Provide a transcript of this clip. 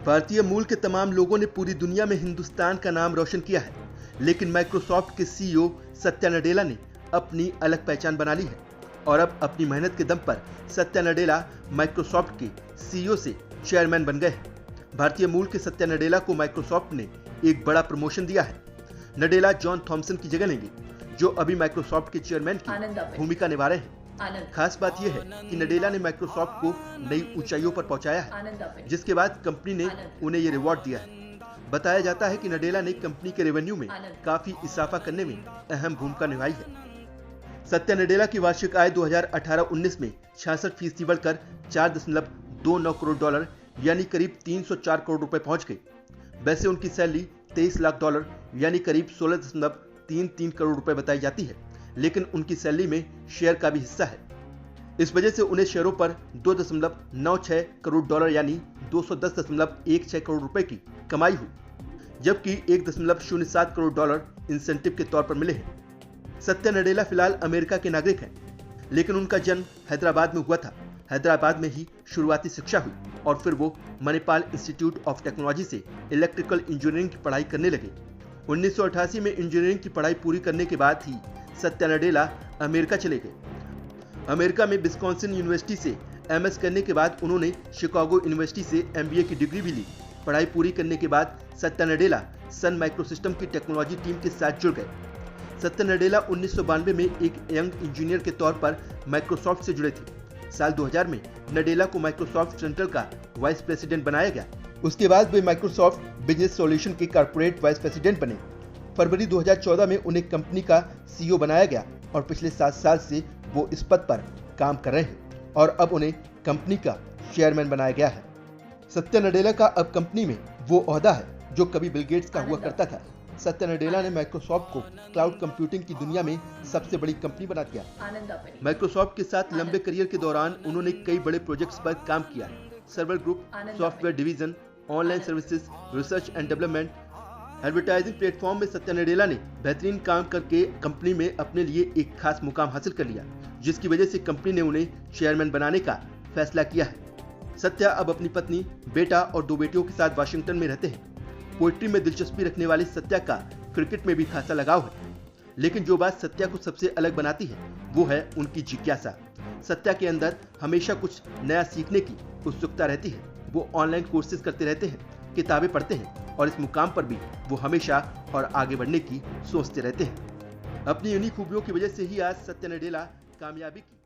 भारतीय मूल के तमाम लोगों ने पूरी दुनिया में हिंदुस्तान का नाम रोशन किया है, लेकिन माइक्रोसॉफ्ट के सीईओ सत्या नडेला ने अपनी अलग पहचान बना ली है और अब अपनी मेहनत के दम पर सत्या नडेला माइक्रोसॉफ्ट के सीईओ से चेयरमैन बन गए हैं। भारतीय मूल के सत्या नडेला को माइक्रोसॉफ्ट ने एक बड़ा प्रमोशन दिया है। नडेला जॉन थॉमसन की जगह लेंगे, जो अभी माइक्रोसॉफ्ट के चेयरमैन की भूमिका निभा रहे हैं। खास बात यह है कि नडेला ने माइक्रोसॉफ्ट को नई ऊंचाइयों पर पहुंचाया है, जिसके बाद कंपनी ने उन्हें ये रिवॉर्ड दिया है। बताया जाता है कि नडेला ने कंपनी के रेवेन्यू में काफी इजाफा करने में अहम भूमिका निभाई है। सत्या नडेला की वार्षिक आय 2018-19 में 66% बढ़कर 4.29 करोड़ डॉलर यानी करीब 304 करोड़ रुपए पहुंच गई। वैसे उनकी सैलरी $23 लाख यानी करीब 16.33 करोड़ रुपए बताई जाती है, लेकिन उनकी सैलरी में शेयर का भी हिस्सा है। इस वजह से उन्हें शेयरों पर 2.96 करोड़ डॉलर यानी 210.16 करोड़ रुपए की कमाई हुई, जबकि 1.07 करोड़ डॉलर इंसेंटिव के तौर पर मिले हैं। सत्या नडेला फिलहाल अमेरिका के नागरिक हैं, लेकिन उनका जन्म हैदराबाद में हुआ था। हैदराबाद में ही शुरुआती शिक्षा हुई और फिर वो मणिपाल इंस्टीट्यूट ऑफ टेक्नोलॉजी से इलेक्ट्रिकल इंजीनियरिंग की पढ़ाई करने लगे। 1988 में इंजीनियरिंग की पढ़ाई पूरी करने के बाद ही सत्या नडेला अमेरिका चले गए। अमेरिका में विस्कॉन्सिन यूनिवर्सिटी से एमएस करने के बाद उन्होंने शिकागो यूनिवर्सिटी से एमबीए की डिग्री भी ली। पढ़ाई पूरी करने के बाद सत्या नडेला सन माइक्रोसिस्टम की टेक्नोलॉजी टीम के साथ जुड़ गए। सत्या नडेला 1992 में एक यंग इंजीनियर के तौर पर माइक्रोसॉफ्ट से जुड़े थे। साल 2000 में नडेला को माइक्रोसॉफ्ट सेंट्रल का वाइस प्रेसिडेंट बनाया गया। उसके बाद वे माइक्रोसॉफ्ट बिजनेस सॉल्यूशन के कॉर्पोरेट वाइस प्रेसिडेंट बने। फरवरी 2014 में उन्हें कंपनी का सीईओ बनाया गया और पिछले 7 साल से वो इस पद पर काम कर रहे हैं और अब उन्हें कंपनी का चेयरमैन बनाया गया है। सत्या नडेला का अब कंपनी में वो ओहदा है जो कभी बिल गेट्स का हुआ करता था। सत्या नडेला ने माइक्रोसॉफ्ट को क्लाउड कंप्यूटिंग की दुनिया में सबसे बड़ी कंपनी बना दिया। माइक्रोसॉफ्ट के साथ लंबे करियर के दौरान उन्होंने कई बड़े प्रोजेक्ट्स पर काम किया है। Server group, software division, online services, research and development, advertising platform में सत्या नडेला ने बेहतरीन काम करके कंपनी में अपने लिए एक खास मुकाम हासिल कर लिया, जिसकी वजह से कंपनी ने उन्हें चेयरमैन बनाने का फैसला किया है। सत्या अब अपनी पत्नी, बेटा और 2 बेटियों के साथ वाशिंगटन में रहते हैं। पोइट्री में दिलचस्पी रखने वाले सत्या का क्रिकेट में भी खासा लगाव है, लेकिन जो बात सत्या को सबसे अलग बनाती है वो है उनकी जिज्ञासा। सत्या के अंदर हमेशा कुछ नया सीखने की उत्सुकता रहती है। वो ऑनलाइन कोर्सेज करते रहते हैं, किताबें पढ़ते हैं और इस मुकाम पर भी वो हमेशा और आगे बढ़ने की सोचते रहते हैं। अपनी इन्हीं खूबियों की वजह से ही आज सत्या नडेला कामयाबी की